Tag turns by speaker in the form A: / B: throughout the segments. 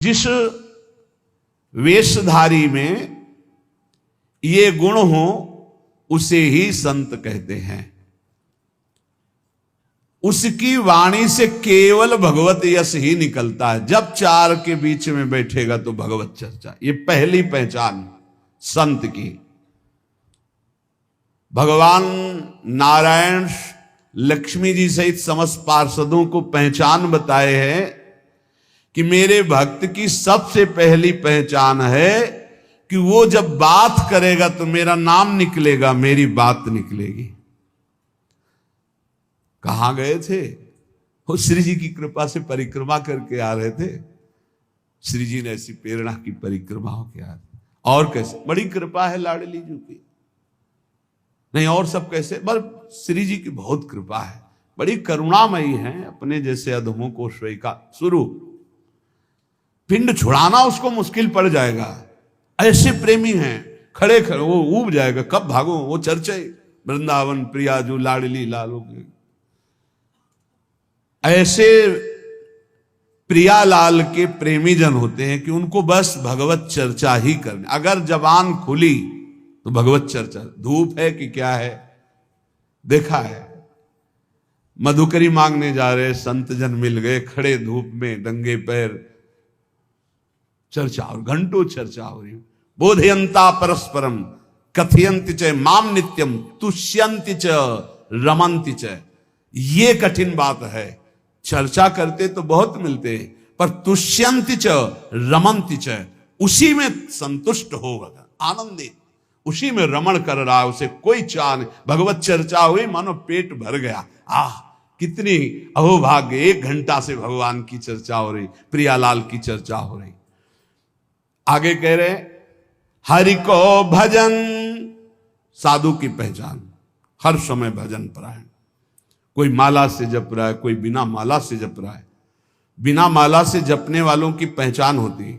A: जिस वेशधारी में ये गुण हो उसे ही संत कहते हैं। उसकी वाणी से केवल भगवत यश ही निकलता है। जब चार के बीच में बैठेगा तो भगवत चर्चा, ये पहली पहचान संत की। भगवान नारायण लक्ष्मी जी सहित समस्त पार्षदों को पहचान बताए हैं कि मेरे भक्त की सबसे पहली पहचान है कि वो जब बात करेगा तो मेरा नाम निकलेगा, मेरी बात निकलेगी। कहां गए थे वो? श्री जी की कृपा से परिक्रमा करके आ रहे थे। श्री जी ने ऐसी प्रेरणा की परिक्रमा होके आ रहे। और कैसे? बड़ी कृपा है लाडली जी की, नहीं और सब कैसे? बस श्री जी की बहुत कृपा है, बड़ी करुणामयी है। अपने जैसे अधमों को स्वीकार शुरू पिंड छुड़ाना उसको मुश्किल पड़ जाएगा। ऐसे प्रेमी हैं, खड़े खड़े वो ऊब जाएगा, कब भागो। वो चर्चे वृंदावन प्रियाजू लाडली लालो के, ऐसे प्रियालाल के प्रेमी जन होते हैं कि उनको बस भगवत चर्चा ही करनी। अगर जबान खुली तो भगवत चर्चा। धूप है कि क्या है? देखा है, मधुकरी मांगने जा रहे संत जन मिल गए, खड़े धूप में नंगे पैर, चर्चा और घंटों चर्चा हो रही। बोधयंता परस्परम कथयंति च माम नित्यम तुष्यंति च रमंति च। ये कठिन बात है। चर्चा करते तो बहुत मिलते हैं, पर तुष्यंति च रमंति च, उसी में संतुष्ट होगा, आनंदित, उसी में रमण कर रहा है, उसे कोई चाह नहीं। भगवत चर्चा हुई मानो पेट भर गया। कितनी अहोभाग्य, 1 घंटा से भगवान की चर्चा हो रही, प्रियालाल की चर्चा हो रही। आगे कह रहे हरि को भजन, साधु की पहचान हर समय भजन परायण। कोई माला से जप रहा है, कोई बिना माला से जप रहा है। बिना माला से जपने वालों की पहचान होती है,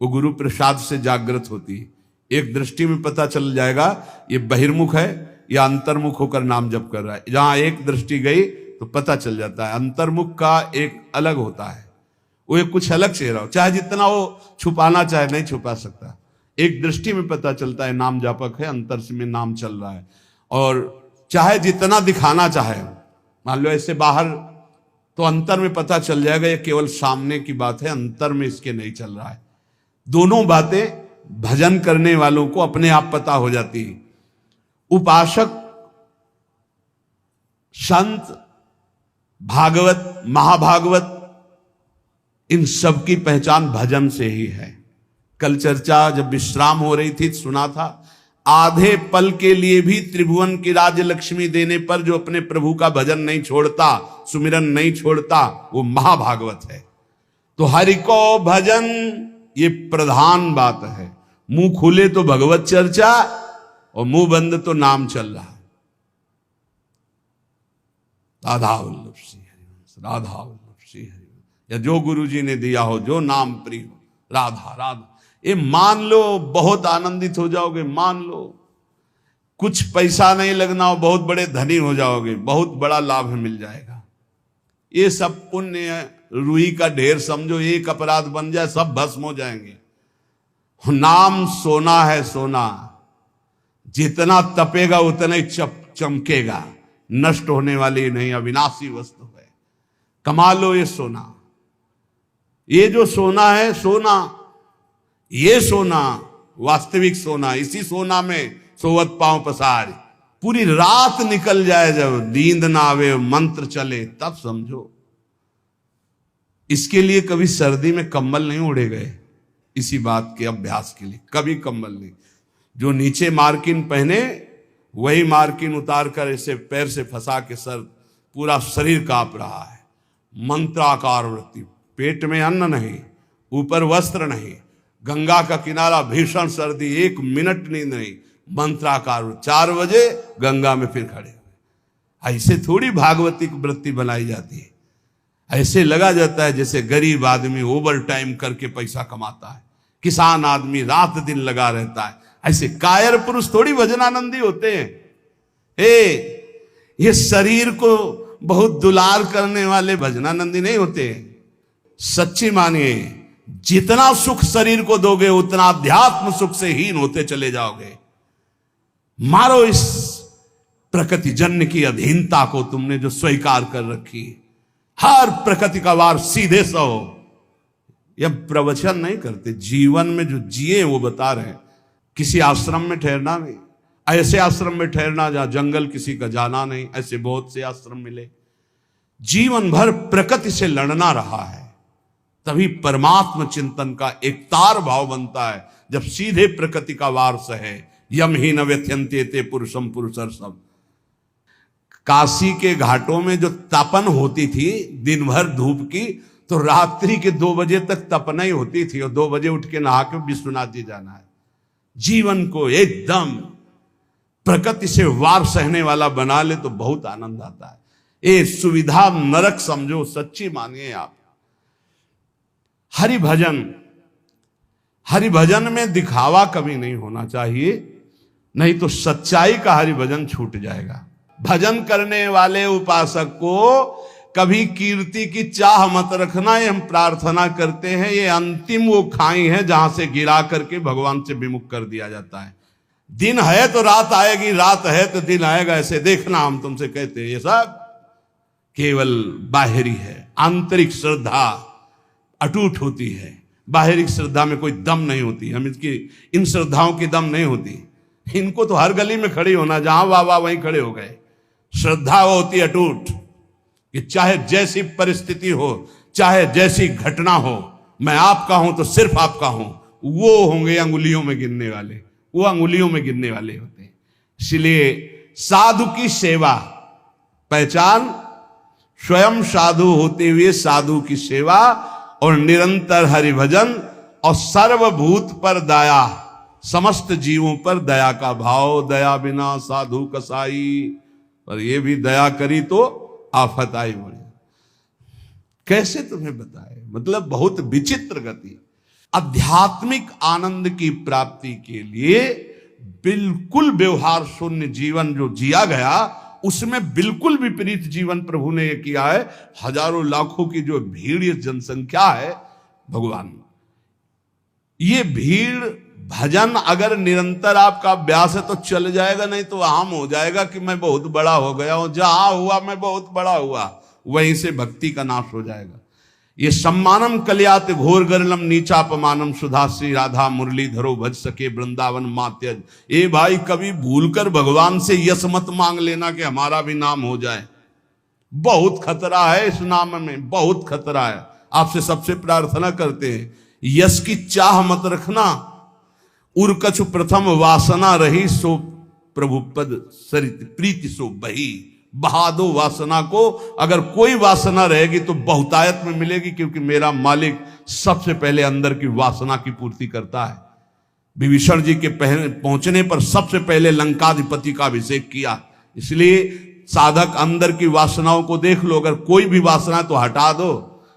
A: वो गुरु प्रसाद से जागृत होती है। एक दृष्टि में पता चल जाएगा ये बहिर्मुख है या अंतर्मुख होकर नाम जप कर रहा है। जहां एक दृष्टि गई तो पता चल जाता है। अंतर्मुख का एक अलग होता है, वो एक कुछ अलग चेहरा हो, चाहे जितना वो छुपाना चाहे नहीं छुपा सकता। एक दृष्टि में पता चलता है नाम जापक है, अंतर से में नाम चल रहा है। और चाहे जितना दिखाना चाहे, मान लो ऐसे बाहर, तो अंतर में पता चल जाएगा ये केवल सामने की बात है, अंतर में इसके नहीं चल रहा है। दोनों बातें भजन करने वालों को अपने आप पता हो जाती है। उपासक, संत, भागवत, महाभागवत, इन सब की पहचान भजन से ही है। कल चर्चा जब विश्राम हो रही थी सुना था, आधे पल के लिए भी त्रिभुवन की राज्य लक्ष्मी देने पर जो अपने प्रभु का भजन नहीं छोड़ता, सुमिरन नहीं छोड़ता, वो महाभागवत है। तो हरि को भजन ये प्रधान बात है। मुंह खुले तो भगवत चर्चा और मुंह बंद तो नाम चल रहा है। राधा वल्लभ श्री हरिवंश, राधा वल्लभ श्री हरिवंश, या जो गुरु जी ने दिया हो, जो नाम प्रिय हो, राधा राधा। ये मान लो, बहुत आनंदित हो जाओगे। मान लो कुछ पैसा नहीं लगना हो, बहुत बड़े धनी हो जाओगे, बहुत बड़ा लाभ मिल जाएगा। ये सब पुण्य रुई का ढेर समझो, एक अपराध बन जाए सब भस्म हो जाएंगे। नाम सोना है, सोना जितना तपेगा उतना ही चमकेगा, नष्ट होने वाली नहीं, अविनाशी वस्तु है। कमा लो ये सोना। ये जो सोना है, सोना, ये सोना वास्तविक सोना, इसी सोना में सोवत पांव पसार। पूरी रात निकल जाए, जब नींद ना आवे, मंत्र चले, तब समझो। इसके लिए कभी सर्दी में कंबल नहीं ओढ़े गए, इसी बात के अभ्यास के लिए कभी कंबल नहीं। जो नीचे मार्किन पहने वही मार्किन उतार कर ऐसे पैर से फंसा के सर, पूरा शरीर कांप रहा है। मंत्राकार वृत्ति, पेट में अन्न नहीं, ऊपर वस्त्र नहीं, गंगा का किनारा, भीषण सर्दी, 1 मिनट नींद नहीं, मंत्राकार। 4 बजे गंगा में फिर खड़े हुए। ऐसे थोड़ी भागवती की वृत्ति बनाई जाती है। ऐसे लगा जाता है जैसे गरीब आदमी ओवर टाइम करके पैसा कमाता है, किसान आदमी रात दिन लगा रहता है। ऐसे कायर पुरुष थोड़ी भजनानंदी होते हैं। ये शरीर को बहुत दुलार करने वाले भजनानंदी नहीं होते। सच्ची मानिए, जितना सुख शरीर को दोगे उतना अध्यात्म सुख से हीन होते चले जाओगे। मारो इस प्रकृति जन्य की अधीनता को तुमने जो स्वीकार कर रखी। हर प्रकृति का वार सीधे सहो। यह प्रवचन नहीं करते, जीवन में जो जिए वो बता रहे हैं। किसी आश्रम में ठहरना नहीं, ऐसे आश्रम में ठहरना जहां जंगल किसी का जाना नहीं, ऐसे बहुत से आश्रम मिले। जीवन भर प्रकृति से लड़ना रहा है, तभी परमात्म चिंतन का एक तार भाव बनता है। जब सीधे प्रकृति का वार सहे। यम ही न व्यथ्यन्ते ते पुरुषम पुरुषर सब। काशी के घाटों में जो तपन होती थी दिन भर धूप की, तो रात्रि के 2 बजे तक तपना ही होती थी और 2 बजे उठ के नहा के विश्वनाथ जी जाना है। जीवन को एकदम प्रकृति से वार सहने वाला बना ले तो बहुत आनंद आता है। ये सुविधा नरक समझो, सच्ची मानिए आप। हरि भजन में दिखावा कभी नहीं होना चाहिए, नहीं तो सच्चाई का हरि भजन छूट जाएगा। भजन करने वाले उपासक को कभी कीर्ति की चाह मत रखना। ये हम प्रार्थना करते हैं, ये अंतिम वो खाई है जहां से गिरा करके भगवान से विमुख कर दिया जाता है। दिन है तो रात आएगी, रात है तो दिन आएगा, ऐसे देखना हम तुमसे कहते हैं। ये सब केवल बाहरी है। आंतरिक श्रद्धा अटूट होती है, बाहरी श्रद्धा में कोई दम नहीं होती। हम इन श्रद्धाओं की दम नहीं होती। इनको तो हर गली में खड़ी होना, जहां वाह वाह वहीं खड़े हो गए। श्रद्धा वो होती है अटूट, कि चाहे जैसी परिस्थिति हो, चाहे जैसी घटना हो, मैं आपका हूं तो सिर्फ आपका हूं। वो होंगे अंगुलियों में गिनने वाले, वो अंगुलियों में गिनने वाले होते हैं। इसलिए साधु की सेवा पहचान, स्वयं साधु होते हुए साधु की सेवा और निरंतर हरिभजन और सर्वभूत पर दया, समस्त जीवों पर दया का भाव। दया बिना साधु कसाई, पर ये भी दया करी तो आफत आई बड़ी। कैसे तुम्हें बताए, मतलब बहुत विचित्र गति। आध्यात्मिक आनंद की प्राप्ति के लिए बिल्कुल व्यवहार शून्य जीवन जो जिया गया, उसमें बिल्कुल विपरीत जीवन प्रभु ने ये किया है। हजारों लाखों की जो भीड़, ये जनसंख्या है भगवान, ये भीड़ भजन अगर निरंतर आपका अभ्यास है तो चल जाएगा, नहीं तो आम हो जाएगा कि मैं बहुत बड़ा हो गया हूं, जहां हुआ मैं बहुत बड़ा हुआ, वहीं से भक्ति का नाश हो जाएगा। ये सम्मानम कल्यात घोर गरलम नीचापमानम सुधा श्री राधा मुरली धरो भज सके वृंदावन मात्यज। ए भाई, कभी भूलकर भगवान से यश मत मांग लेना कि हमारा भी नाम हो जाए। बहुत खतरा है इस नाम में, बहुत खतरा है। आपसे सबसे प्रार्थना करते हैं, यश की चाह मत रखना। उर्कछु प्रथम वासना रही, सो प्रभु पद सरित प्रीति सो बही। बहा दो वासना को। अगर कोई वासना रहेगी तो बहुतायत में मिलेगी, क्योंकि मेरा मालिक सबसे पहले अंदर की वासना की पूर्ति करता है। विभीषण जी के पहुंचने पर सबसे पहले लंकाधिपति का अभिषेक किया। इसलिए साधक अंदर की वासनाओं को देख लो। अगर कोई भी वासना तो हटा दो।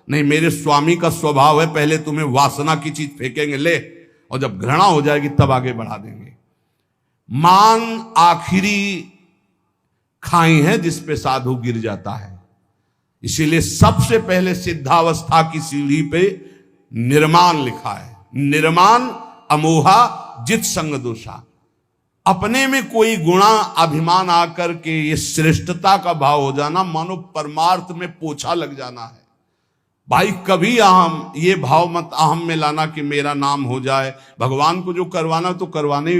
A: नहीं, मेरे स्वामी का स्वभाव है, पहले तुम्हें वासना की चीज फेंकेंगे, ले, और जब घृणा हो जाएगी तब आगे बढ़ा देंगे। मान आखिरी खाई है जिस पे साधु गिर जाता है। इसीलिए सबसे पहले सिद्धावस्था की सीढ़ी पे निर्माण लिखा है। निर्माण अमोहा जित संग दोषा। अपने में कोई गुणा अभिमान आकर के ये श्रेष्ठता का भाव हो जाना, मानो परमार्थ में पोछा लग जाना है। भाई कभी अहम, ये भाव मत अहम में लाना कि मेरा नाम हो जाए। भगवान को जो करवाना तो करवाने,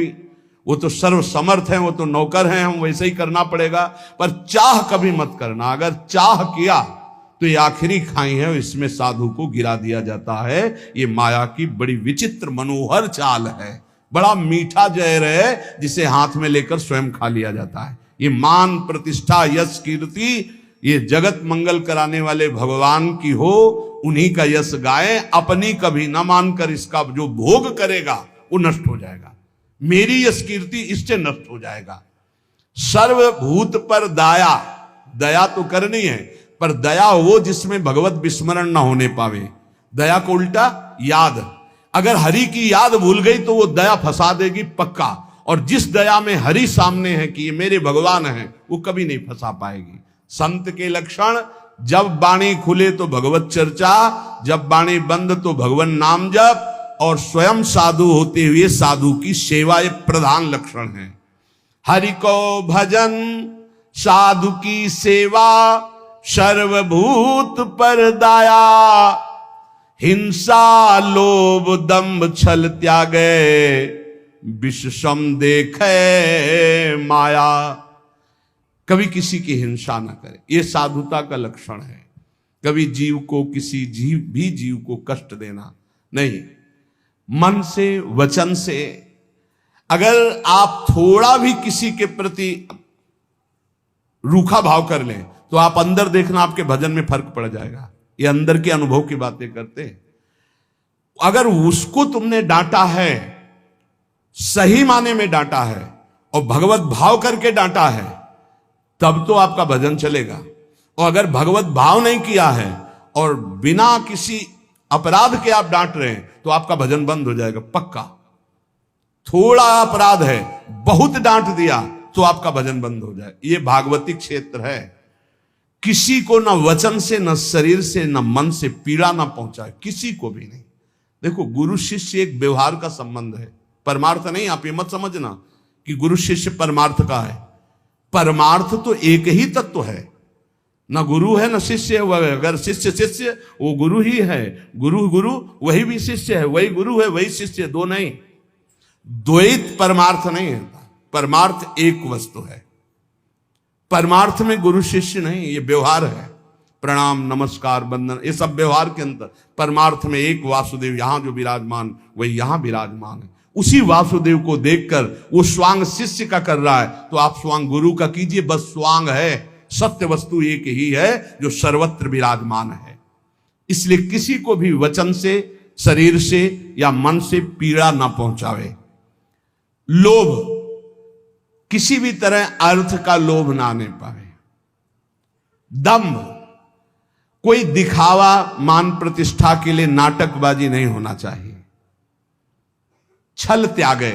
A: वो तो सर्व समर्थ हैं, वो तो नौकर हैं, हम वैसे ही करना पड़ेगा। पर चाह कभी मत करना। अगर चाह किया तो ये आखिरी खाई है, इसमें साधु को गिरा दिया जाता है। ये माया की बड़ी विचित्र मनोहर चाल है। बड़ा मीठा जहर है जिसे हाथ में लेकर स्वयं खा लिया जाता है। ये मान प्रतिष्ठा यश कीर्ति, ये जगत मंगल कराने वाले भगवान की हो, उन्हीं का यश गाएं। अपनी कभी न मानकर इसका जो भोग करेगा वो नष्ट हो जाएगा। मेरी यश कीर्ति इससे नष्ट हो जाएगा। सर्वभूत पर दया, दया तो करनी है, पर दया वो जिसमें भगवत विस्मरण ना होने पावे। दया को उल्टा याद, अगर हरि की याद भूल गई तो वो दया फंसा देगी पक्का। और जिस दया में हरि सामने है कि ये मेरे भगवान हैं, वो कभी नहीं फंसा पाएगी। संत के लक्षण जब वाणी खुले तो भगवत चर्चा, जब वाणी बंद तो भगवान नाम जप, और स्वयं साधु होते हुए साधु की सेवा ये प्रधान लक्षण है। हरि को भजन साधु की सेवा, सर्वभूत पर दाया, हिंसा लोभ दंभ छल त्यागे, विषम देखे माया। कभी किसी की हिंसा ना करे, ये साधुता का लक्षण है। कभी जीव को, किसी जीव को कष्ट देना नहीं। मन से वचन से अगर आप थोड़ा भी किसी के प्रति रूखा भाव कर लें तो आप अंदर देखना आपके भजन में फर्क पड़ जाएगा। ये अंदर के अनुभव की बातें करते हैं। अगर उसको तुमने डांटा है, सही माने में डांटा है और भगवत भाव करके डांटा है, तब तो आपका भजन चलेगा। और अगर भगवत भाव नहीं किया है और बिना किसी अपराध के आप डांट रहे हैं तो आपका भजन बंद हो जाएगा पक्का। थोड़ा अपराध है, बहुत डांट दिया तो आपका भजन बंद हो जाए। ये भागवती क्षेत्र है। किसी को न वचन से, न शरीर से, न मन से पीड़ा ना पहुंचाए, किसी को भी नहीं। देखो, गुरु शिष्य एक व्यवहार का संबंध है, परमार्थ नहीं। आप ये मत समझना कि गुरु शिष्य परमार्थ का है। परमार्थ तो एक ही तत्व है, न गुरु है न शिष्य है। अगर शिष्य शिष्य वो गुरु ही है, गुरु गुरु वही भी शिष्य है, वही गुरु है वही शिष्य, दो नहीं। द्वैत परमार्थ नहीं है, परमार्थ एक वस्तु है। परमार्थ में गुरु शिष्य नहीं, ये व्यवहार है। प्रणाम नमस्कार वंदन ये सब व्यवहार के अंदर। परमार्थ में एक वासुदेव यहां जो विराजमान वही यहां विराजमान है। उसी वासुदेव को देखकर वो स्वांग शिष्य का कर रहा है तो आप स्वांग गुरु का कीजिए। बस स्वांग है, सत्य वस्तु एक ही है जो सर्वत्र विराजमान है। इसलिए किसी को भी वचन से, शरीर से या मन से पीड़ा ना पहुंचावे। लोभ, किसी भी तरह अर्थ का लोभ ना आने पावे। दंभ, कोई दिखावा मान प्रतिष्ठा के लिए नाटकबाजी नहीं होना चाहिए। छल त्यागे,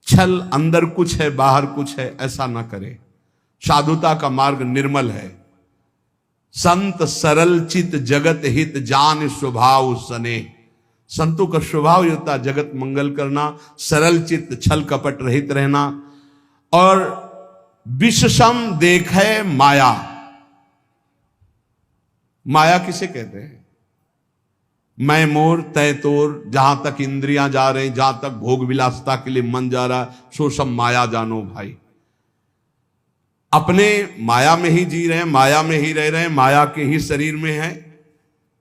A: छल अंदर कुछ है बाहर कुछ है ऐसा ना करे। साधुता का मार्ग निर्मल है। संत सरल चित जगत हित जान स्वभाव सने। संतों का स्वभाव ये होता है जगत मंगल करना, सरल चित्त, छल कपट रहित रहना। और विषम देखे माया। माया किसे कहते हैं? मैं मोर तय तोर, जहां तक इंद्रियां जा रही, जहां तक भोग विलासता के लिए मन जा रहा, सो सब माया जानो भाई। अपने माया में ही जी रहे हैं, माया में ही रह रहे हैं, माया के ही शरीर में है।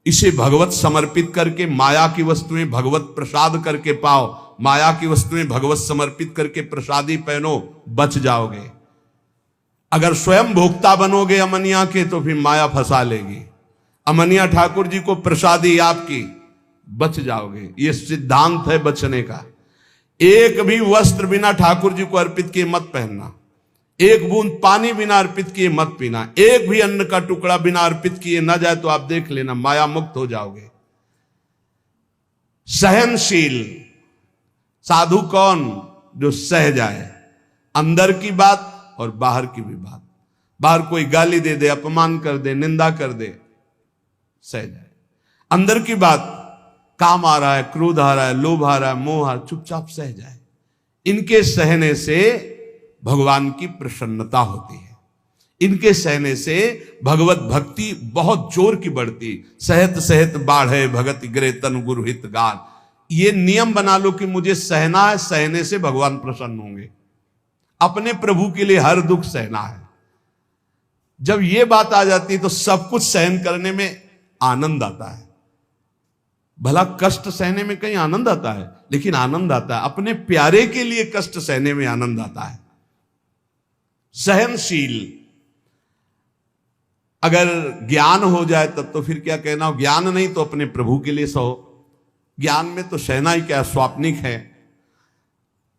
A: इसे भगवत समर्पित करके माया की वस्तुएं भगवत प्रसाद करके पाओ। माया की वस्तुएं भगवत समर्पित करके प्रसादी पहनो, बच जाओगे। अगर स्वयं भोक्ता बनोगे अमनिया के तो फिर माया फंसा लेगी। अमनिया ठाकुर जी को प्रसादी आपकी, बच जाओगे। ये सिद्धांत है बचने का। एक भी वस्त्र बिना ठाकुर जी को अर्पित किए मत पहनना। एक बूंद पानी बिना अर्पित किए मत पीना। एक भी अन्न का टुकड़ा बिना अर्पित किए न जाए तो आप देख लेना माया मुक्त हो जाओगे। सहनशील साधु कौन? जो सह जाए अंदर की बात और बाहर की भी बात। बाहर कोई गाली दे दे, अपमान कर दे, निंदा कर दे, सह जाए। अंदर की बात, काम आ रहा है, क्रोध आ रहा है, लोभ आ रहा है, मोह आ रहा है, चुपचाप सह जाए। इनके सहने से भगवान की प्रसन्नता होती है। इनके सहने से भगवत भक्ति बहुत जोर की बढ़ती। सहत सहत बाढ़े भगत गिरे तन गुरु हित गान। ये नियम बना लो कि मुझे सहना है, सहने से भगवान प्रसन्न होंगे। अपने प्रभु के लिए हर दुख सहना है। जब ये बात आ जाती तो सब कुछ सहन करने में आनंद आता है। भला कष्ट सहने में कहीं आनंद आता है, लेकिन आनंद आता है अपने प्यारे के लिए कष्ट सहने में आनंद आता है। सहनशील, अगर ज्ञान हो जाए तब तो फिर क्या कहना, ज्ञान नहीं तो अपने प्रभु के लिए सहो। ज्ञान में तो सहना ही क्या, स्वाप्निक है,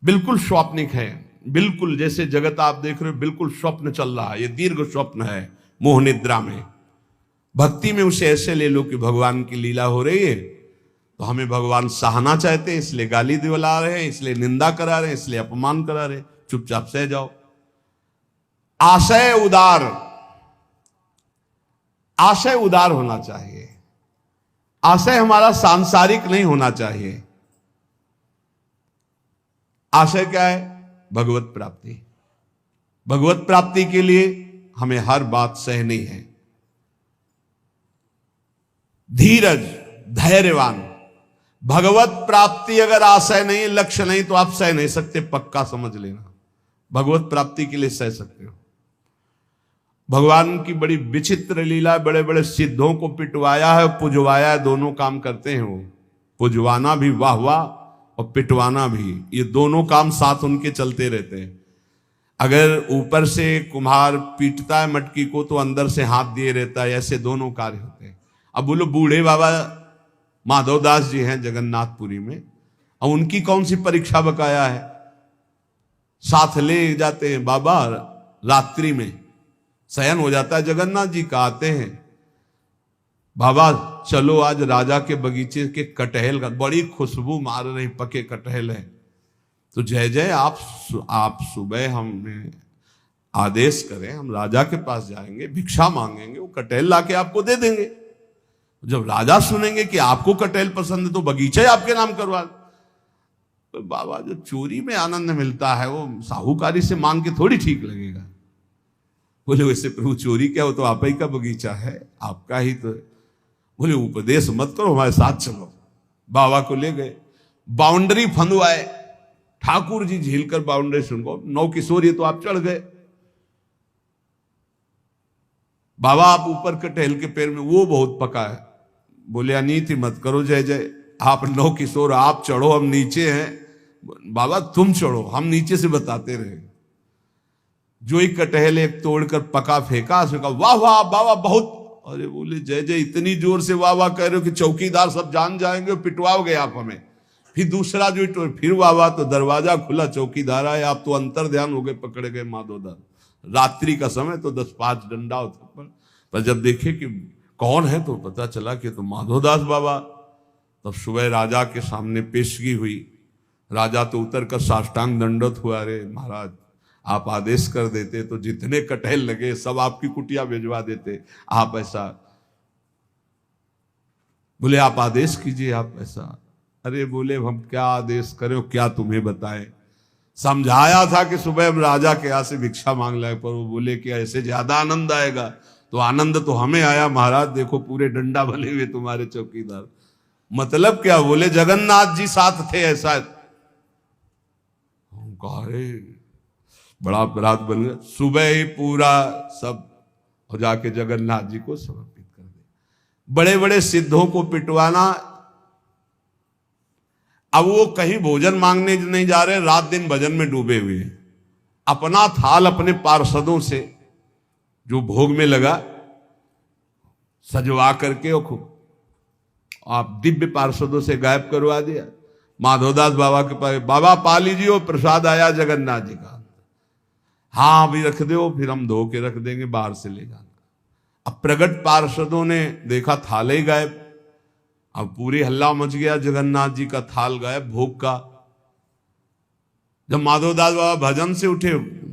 A: बिल्कुल स्वाप्निक है। बिल्कुल जैसे जगत आप देख रहे हो बिल्कुल स्वप्न चल रहा है, ये दीर्घ स्वप्न है मोह निद्रा में। भक्ति में उसे ऐसे ले लो कि भगवान की लीला हो रही है तो हमें भगवान सहना चाहते हैं, इसलिए गाली दिला रहे हैं, इसलिए निंदा करा रहे हैं, इसलिए अपमान करा रहे हैं, चुपचाप सह जाओ। आशय उदार, आशय उदार होना चाहिए, आशय हमारा सांसारिक नहीं होना चाहिए। आशय क्या है? भगवत प्राप्ति। भगवत प्राप्ति के लिए हमें हर बात सहनी है। धीरज, धैर्यवान। भगवत प्राप्ति अगर आशय नहीं, लक्ष्य नहीं, तो आप सह नहीं सकते, पक्का समझ लेना। भगवत प्राप्ति के लिए सह सकते हो। भगवान की बड़ी विचित्र लीला, बड़े बड़े सिद्धों को पिटवाया है, पुजवाया है, दोनों काम करते हैं वो। पुजवाना भी वाह वाह और पिटवाना भी, ये दोनों काम साथ उनके चलते रहते हैं। अगर ऊपर से कुम्हार पीटता है मटकी को तो अंदर से हाथ दिए रहता है, ऐसे दोनों कार्य होते हैं। अब बोलो बूढ़े बाबा माधवदास जी हैं जगन्नाथपुरी में, और उनकी कौन सी परीक्षा बकाया है? साथ ले जाते हैं बाबा, रात्रि में शयन हो जाता है जगन्नाथ जी का, आते हैं बाबा चलो आज राजा के बगीचे के कटहल का, बड़ी खुशबू मार रही, पके कटहल है। तो जय जय आप सुबह हमें आदेश करें, हम राजा के पास जाएंगे, भिक्षा मांगेंगे, वो कटहल लाके आपको दे देंगे। जब राजा सुनेंगे कि आपको कटहल पसंद है तो बगीचा ही आपके नाम करवा। तो बाबा जो चोरी में आनंद मिलता है वो साहूकारी से मांग के थोड़ी ठीक लगेगा। बोले वैसे प्रभु चोरी क्या हो, तो आप ही का बगीचा है, आपका ही तो। बोले उपदेश मत करो, हमारे साथ चलो। बाबा को ले गए, बाउंड्री फंदवाए, ठाकुर जी झील कर बाउंड्री सुनको, 9 किशोर ये तो आप चढ़ गए। बाबा आप ऊपर कटहल के पेड़ में, वो बहुत पका है। बोले अनीति मत करो जय जय, आप 9 किशोर आप चढ़ो, हम नीचे हैं। बाबा तुम चढ़ो, हम नीचे से बताते रहे। जो एक कटहल एक तोड़कर पका फेंका, उसने कहा वाह वाह बाबा बहुत। अरे बोले जय जय इतनी जोर से वाह वाह कह रहे हो कि चौकीदार सब जान जाएंगे, पिटवाओगे आप हमें। फिर दूसरा जो फिर वाह वाह, तो दरवाजा खुला, चौकीदार आए, आप तो अंतर ध्यान हो गए, पकड़े गए माधोदास। रात्रि का समय तो 10-5 डंडा होता, पर जब देखे कि कौन है तो पता चला कि तो माधोदास बाबा। तब सुबह राजा के सामने पेशगी हुई। राजा तो उतर कर साष्टांग दंडवत हुआ, अरे महाराज आप आदेश कर देते तो जितने कटहल लगे सब आपकी कुटिया भिजवा देते, आप ऐसा। बोले आप आदेश कीजिए, आप ऐसा। अरे बोले हम क्या आदेश करें, क्या तुम्हें बताएं। समझाया था कि सुबह हम राजा के यहाँ से भिक्षा मांग लाए, पर वो बोले कि ऐसे ज्यादा आनंद आएगा। तो आनंद तो हमें आया महाराज, देखो पूरे डंडा बने हुए तुम्हारे चौकीदार। मतलब क्या? बोले जगन्नाथ जी साथ थे, ऐसा। अरे बड़ा अपराध बन गया। सुबह ही पूरा सब हो जाके जगन्नाथ जी को समर्पित कर दे। बड़े बड़े सिद्धों को पिटवाना। अब वो कहीं भोजन मांगने नहीं जा रहे, रात दिन भजन में डूबे हुए हैं। अपना थाल अपने पार्षदों से जो भोग में लगा सजवा करके और खूब आप दिव्य पार्षदों से गायब करवा दिया। माधवदास बाबा के पास, बाबा पा लीजिए वो प्रसाद आया जगन्नाथ जी का। हाँ अभी रख दो, फिर हम धो के रख देंगे, बाहर से ले जाना। अब प्रगट पार्षदों ने देखा थाल ही गायब। अब पूरी हल्ला मच गया, जगन्नाथ जी का थाल गायब भोग का। जब माधवदास बाबा भजन से उठे,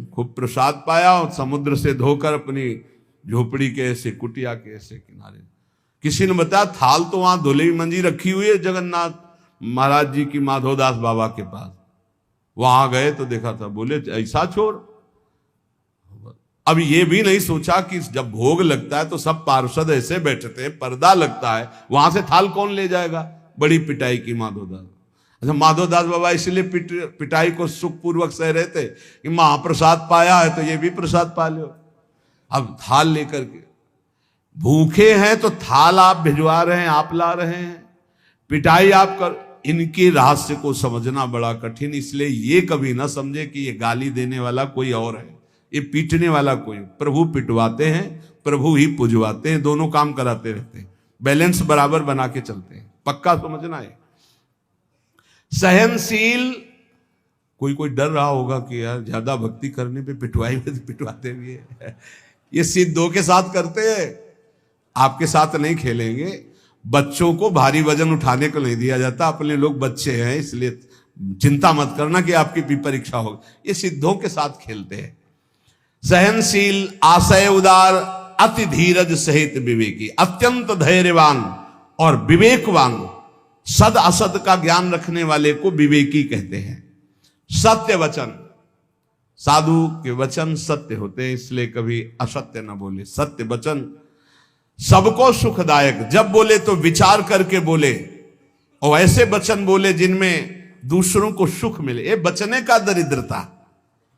A: खूब प्रसाद पाया और समुद्र से धोकर अपनी झोपड़ी के ऐसे कुटिया के ऐसे किनारे। किसी ने बताया थाल तो वहां धुली मंजी रखी हुई है जगन्नाथ महाराज जी की माधवदास बाबा के पास। वहां गए तो देखा था। बोले ऐसा छोर। अब ये भी नहीं सोचा कि जब भोग लगता है तो सब पार्षद ऐसे बैठते हैं, पर्दा लगता है, वहां से थाल कौन ले जाएगा। बड़ी पिटाई की माधवदास। अच्छा माधवदास बाबा इसलिए पिटाई को सुखपूर्वक सह रहे थे कि महाप्रसाद पाया है तो ये भी प्रसाद पा लो। अब थाल लेकर के भूखे हैं तो थाल आप भिजवा रहे हैं, आप ला रहे हैं, पिटाई आप कर। इनके रहस्य को समझना बड़ा कठिन। इसलिए ये कभी ना समझे कि ये गाली देने वाला कोई और है, ये पीटने वाला कोई। प्रभु पिटवाते हैं, प्रभु ही पुजवाते हैं, दोनों काम कराते रहते हैं, बैलेंस बराबर बना के चलते हैं। पक्का समझना है। सहनशील। कोई डर रहा होगा कि यार ज्यादा भक्ति करने पे पिटवाई में पिटवाते भी है। ये सिद्धों के साथ करते हैं, आपके साथ नहीं खेलेंगे। बच्चों को भारी वजन उठाने को नहीं दिया जाता। अपने लोग बच्चे हैं इसलिए चिंता मत करना कि आपकी भी परीक्षा होगी। ये सिद्धों के साथ खेलते हैं। सहनशील, आशय उदार, अति धीरज सहित विवेकी, अत्यंत धैर्यवान और विवेकवान, सद असद का ज्ञान रखने वाले को विवेकी कहते हैं। सत्य वचन, साधु के वचन सत्य होते हैं, इसलिए कभी असत्य न बोले। सत्य वचन सबको सुखदायक, जब बोले तो विचार करके बोले और ऐसे वचन बोले जिनमें दूसरों को सुख मिले। ये बचने का दरिद्रता,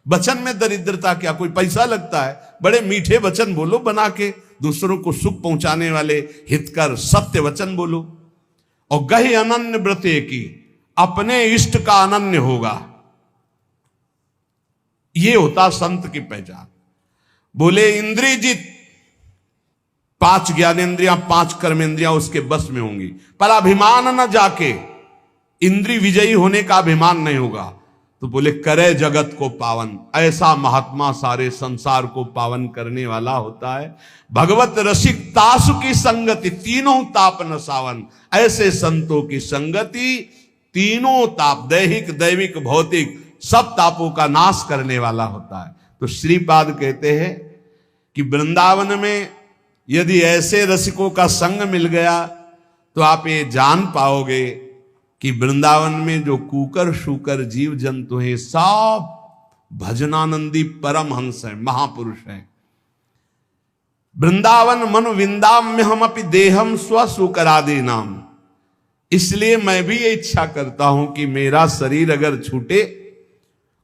A: वचन में दरिद्रता क्या, कोई पैसा लगता है? बड़े मीठे वचन बोलो बना के, दूसरों को सुख पहुंचाने वाले हितकर सत्य वचन बोलो। और गहि अनन्य व्रते की, अपने इष्ट का अनन्य होगा, ये होता संत की पहचान। बोले इंद्रियजित, 5 ज्ञानेंद्रियां 5 कर्मेंद्रियां उसके बस में होंगी, पर अभिमान न जाके, इंद्रिय विजयी होने का अभिमान नहीं होगा। तो बोले करे जगत को पावन, ऐसा महात्मा सारे संसार को पावन करने वाला होता है। भगवत रसिक तासु की संगति, तीनों ताप न सावन, ऐसे संतों की संगति तीनों ताप, दैहिक दैविक भौतिक सब तापों का नाश करने वाला होता है। तो श्रीपाद कहते हैं कि वृंदावन में यदि ऐसे रसिकों का संग मिल गया तो आप ये जान पाओगे कि वृंदावन में जो कुकर शूकर जीव जंतु हैं सब भजनानंदी परम हंस है, महापुरुष है। वृंदावन मनु विंदाम्य हम अपि देहम स्व सुकरादि नाम। इसलिए मैं भी ये इच्छा करता हूं कि मेरा शरीर अगर छूटे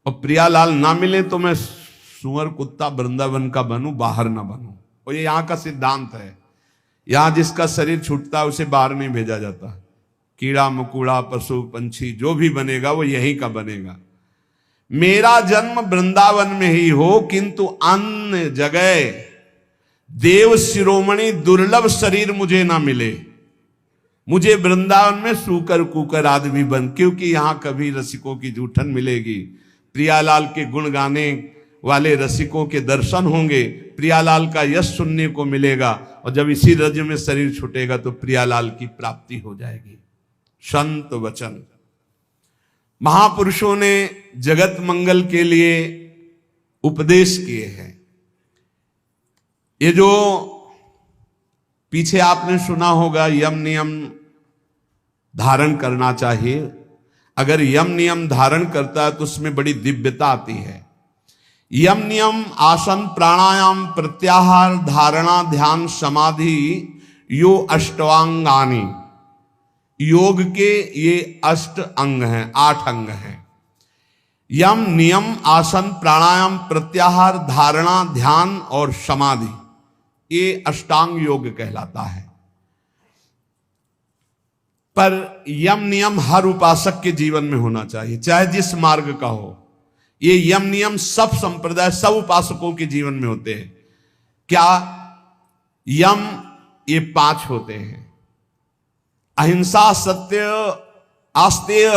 A: और प्रियालाल ना मिले तो मैं सुअर कुत्ता वृंदावन का बनूं, बाहर ना बनूं। और ये यहां का सिद्धांत है, यहां जिसका शरीर छूटता है उसे बाहर नहीं भेजा जाता। कीड़ा मकोड़ा पशु पंछी जो भी बनेगा वो यहीं का बनेगा। मेरा जन्म वृंदावन में ही हो, किंतु अन्य जगह देव शिरोमणि दुर्लभ शरीर मुझे ना मिले। मुझे वृंदावन में सूकर कुकर आदमी बन, क्योंकि यहां कभी रसिकों की जूठन मिलेगी, प्रियालाल के गुण गाने वाले रसिकों के दर्शन होंगे, प्रियालाल का यश सुनने को मिलेगा, और जब इसी रज में शरीर छूटेगा तो प्रियालाल की प्राप्ति हो जाएगी। संत वचन, महापुरुषों ने जगत मंगल के लिए उपदेश किए हैं। ये जो पीछे आपने सुना होगा यम नियम धारण करना चाहिए, अगर यम नियम धारण करता है तो उसमें बड़ी दिव्यता आती है। यम नियम आसन प्राणायाम प्रत्याहार धारणा ध्यान समाधि यो अष्टांगानि, योग के ये 8 अंग हैं, 8 अंग हैं। यम नियम आसन प्राणायाम प्रत्याहार धारणा ध्यान और समाधि, ये अष्टांग योग कहलाता है। पर यम नियम हर उपासक के जीवन में होना चाहिए, चाहे जिस मार्ग का हो। ये यम नियम सब संप्रदाय सब उपासकों के जीवन में होते हैं। क्या यम? ये 5 होते हैं, अहिंसा सत्य आस्तेय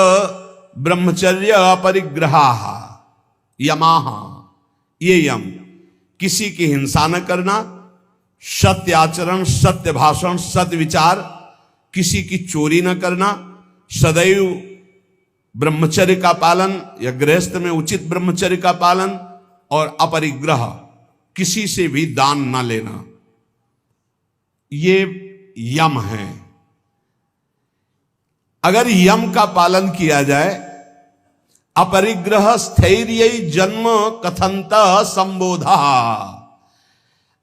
A: ब्रह्मचर्य परिग्रहा यमाह। ये यम, किसी की हिंसा न करना, सत्य आचरण, सत्य भाषण, सत्य विचार, किसी की चोरी न करना, सदैव ब्रह्मचर्य का पालन या गृहस्थ में उचित ब्रह्मचर्य का पालन, और अपरिग्रह, किसी से भी दान न लेना, ये यम है। अगर यम का पालन किया जाए, अपरिग्रह स्थैर्य जन्म कथंत संबोधा,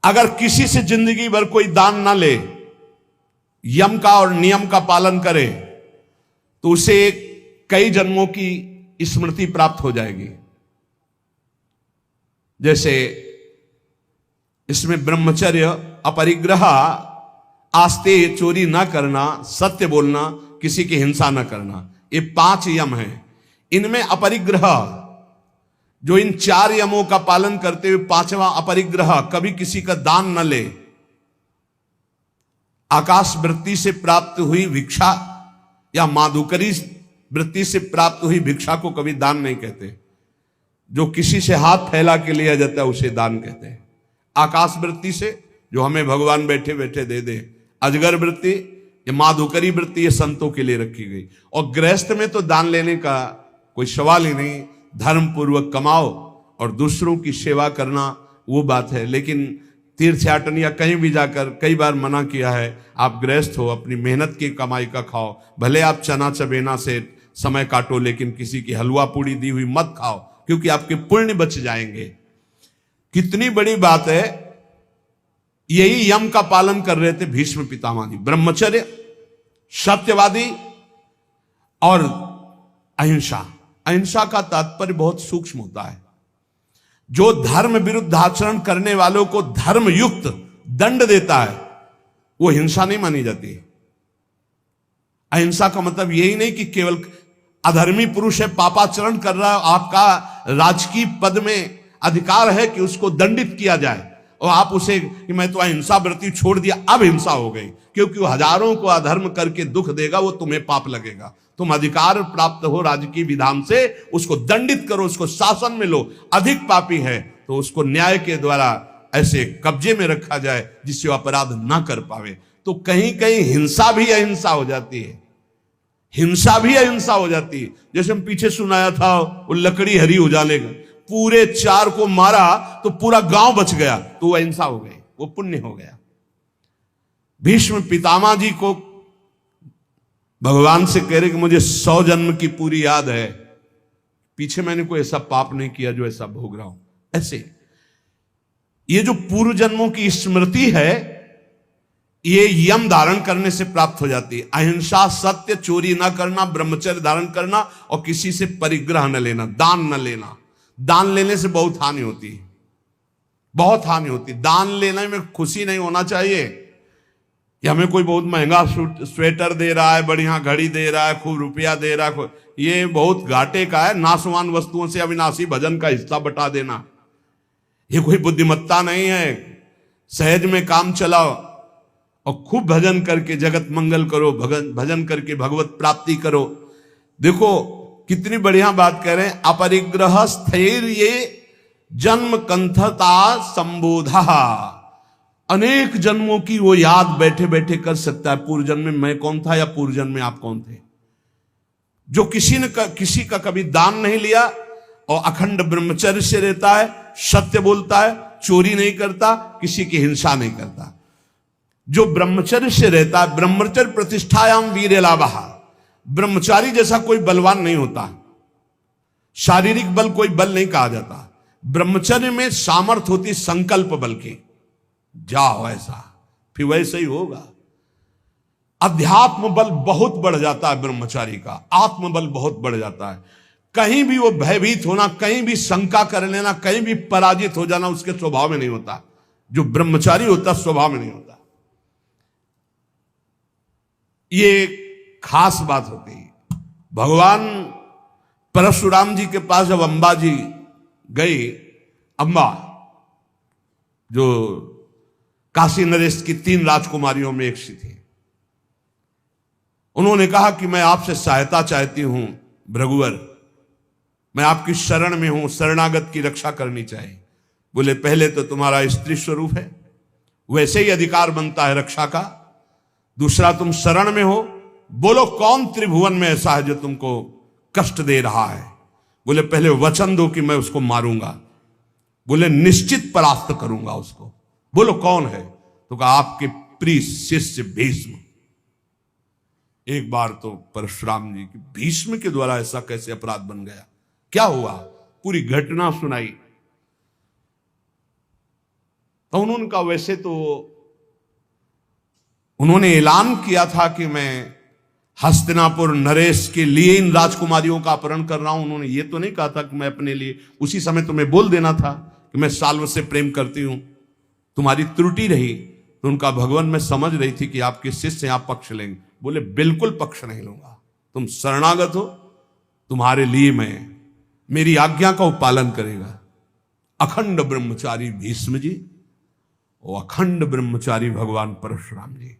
A: अगर किसी से जिंदगी भर कोई दान ना ले, यम का और नियम का पालन करे, तो उसे कई जन्मों की स्मृति प्राप्त हो जाएगी। जैसे इसमें ब्रह्मचर्य, अपरिग्रह, आस्ते, चोरी ना करना, सत्य बोलना, किसी की हिंसा न करना, ये 5 यम हैं। इनमें अपरिग्रह, जो इन 4 यमों का पालन करते हुए 5वां अपरिग्रह, कभी किसी का दान न ले, आकाश वृत्ति से प्राप्त हुई भिक्षा या माधुकरी वृत्ति से प्राप्त हुई भिक्षा को कभी दान नहीं कहते। जो किसी से हाथ फैला के लिया जाता है उसे दान कहते हैं। आकाश वृत्ति से जो हमें भगवान बैठे बैठे दे दे, अजगर वृत्ति, ये माधुकरी वृत्ति, ये संतों के लिए रखी गई। और गृहस्थ में तो दान लेने का कोई सवाल ही नहीं, धर्म पूर्वक कमाओ और दूसरों की सेवा करना वो बात है। लेकिन तीर्थयाटन या कहीं भी जाकर कई बार मना किया है, आप गृहस्थ हो, अपनी मेहनत की कमाई का खाओ, भले आप चना चबेना से समय काटो, लेकिन किसी की हलवा पूड़ी दी हुई मत खाओ, क्योंकि आपके पुण्य बच जाएंगे। कितनी बड़ी बात है। यही यम का पालन कर रहे थे भीष्म पितामह जी, ब्रह्मचर्य, सत्यवादी और अहिंसा। अहिंसा का तात्पर्य बहुत सूक्ष्म होता है। जो धर्म विरुद्ध आचरण करने वालों को धर्म युक्त दंड देता है वो हिंसा नहीं मानी जाती। अहिंसा का मतलब यही नहीं कि केवल अधर्मी पुरुष है, पापाचरण कर रहा है, आपका राजकीय पद में अधिकार है कि उसको दंडित किया जाए और आप उसे कि मैं तो अहिंसा व्रती छोड़ दिया, अब हिंसा हो गई, क्योंकि वो हजारों को अधर्म करके दुख देगा, वो तुम्हें पाप लगेगा। तुम अधिकार प्राप्त हो राजकीय विधान से, उसको दंडित करो, उसको शासन में लो। अधिक पापी है तो उसको न्याय के द्वारा ऐसे कब्जे में रखा जाए जिससे वो अपराध ना कर पावे। तो कहीं कहीं हिंसा भी अहिंसा हो जाती है, हिंसा भी अहिंसा हो जाती है। जैसे हम पीछे सुनाया था वो लकड़ी हरी उजाले का, पूरे 4 को मारा तो पूरा गांव बच गया, तो वो अहिंसा हो गई, वो पुण्य हो गया। भीष्म पितामह जी को भगवान से कह रहे कि मुझे 100 जन्म की पूरी याद है, पीछे मैंने कोई ऐसा पाप नहीं किया जो ऐसा भोग रहा हूं। ऐसे ये जो पूर्व जन्मों की स्मृति है, ये यम धारण करने से प्राप्त हो जाती है। अहिंसा, सत्य, चोरी ना करना, ब्रह्मचर्य धारण करना और किसी से परिग्रह न लेना, दान न लेना। दान लेने से बहुत हानि होती है, बहुत हानि होती है। दान लेने में खुशी नहीं होना चाहिए कि हमें कोई बहुत महंगा स्वेटर दे रहा है, बढ़िया घड़ी दे रहा है, खूब रुपया दे रहा है, ये बहुत घाटे का है। नाशवान वस्तुओं से अविनाशी भजन का हिस्सा बटा देना, ये कोई बुद्धिमत्ता नहीं है। सहज में काम चलाओ और खूब भजन करके जगत मंगल करो, भजन करके भगवत प्राप्ति करो। देखो कितनी बढ़िया बात कह रहे हैं। अपरिग्रह स्थैर्य जन्म कंथता संबोधा। अनेक जन्मों की वो याद बैठे बैठे कर सकता है, पूर्व जन्म में मैं कौन था या पूर्व जन्म में आप कौन थे। जो किसी का कभी दान नहीं लिया और अखंड ब्रह्मचर्य से रहता है, सत्य बोलता है, चोरी नहीं करता, किसी की हिंसा नहीं करता, जो ब्रह्मचर्य से रहता है। ब्रह्मचर्य प्रतिष्ठायाम वीर लाभः। ब्रह्मचारी जैसा कोई बलवान नहीं होता, शारीरिक बल कोई बल नहीं कहा जाता। ब्रह्मचर्य में सामर्थ होती संकल्प बल की, जाओ ऐसा, फिर वैसे ही होगा। अध्यात्म बल बहुत बढ़ जाता है ब्रह्मचारी का, आत्मबल बहुत बढ़ जाता है। कहीं भी वो भयभीत होना, कहीं भी शंका कर लेना, कहीं भी पराजित हो जाना उसके स्वभाव में नहीं होता। जो ब्रह्मचारी होता स्वभाव में नहीं होता। ये खास बात होती है। भगवान परशुराम जी के पास जब अंबा जी गई, अंबा जो काशी नरेश की 3 राजकुमारियों में एक सी थी, उन्होंने कहा कि मैं आपसे सहायता चाहती हूं भृगुवर, मैं आपकी शरण में हूं, शरणागत की रक्षा करनी चाहिए। बोले पहले तो तुम्हारा स्त्री स्वरूप है, वैसे ही अधिकार बनता है रक्षा का। दूसरा तुम शरण में हो, बोलो कौन त्रिभुवन में ऐसा है जो तुमको कष्ट दे रहा है। बोले पहले वचन दो कि मैं उसको मारूंगा। बोले निश्चित परास्त करूंगा उसको। बोलो कौन है? तो कहा आपके प्रिय शिष्य भीष्म। एक बार तो परशुराम जी की भीष्म के द्वारा ऐसा कैसे अपराध बन गया, क्या हुआ, पूरी घटना सुनाई। तो उन्होंने कहा वैसे तो उन्होंने ऐलान किया था कि मैं हस्तिनापुर नरेश के लिए इन राजकुमारियों का अपहरण कर रहा हूं। उन्होंने ये तो नहीं कहा था कि मैं अपने लिए, उसी समय तुम्हें बोल देना था कि मैं साल्व से प्रेम करती हूं, तुम्हारी त्रुटि रही। तो उनका भगवान मैं समझ रही थी कि आपके शिष्य आप पक्ष लेंगे। बोले बिल्कुल पक्ष नहीं लूंगा, तुम शरणागत हो, तुम्हारे लिए मैं मेरी आज्ञा का पालन करेगा। अखंड ब्रह्मचारी भीष्म जी और अखंड ब्रह्मचारी भगवान परशुराम जी,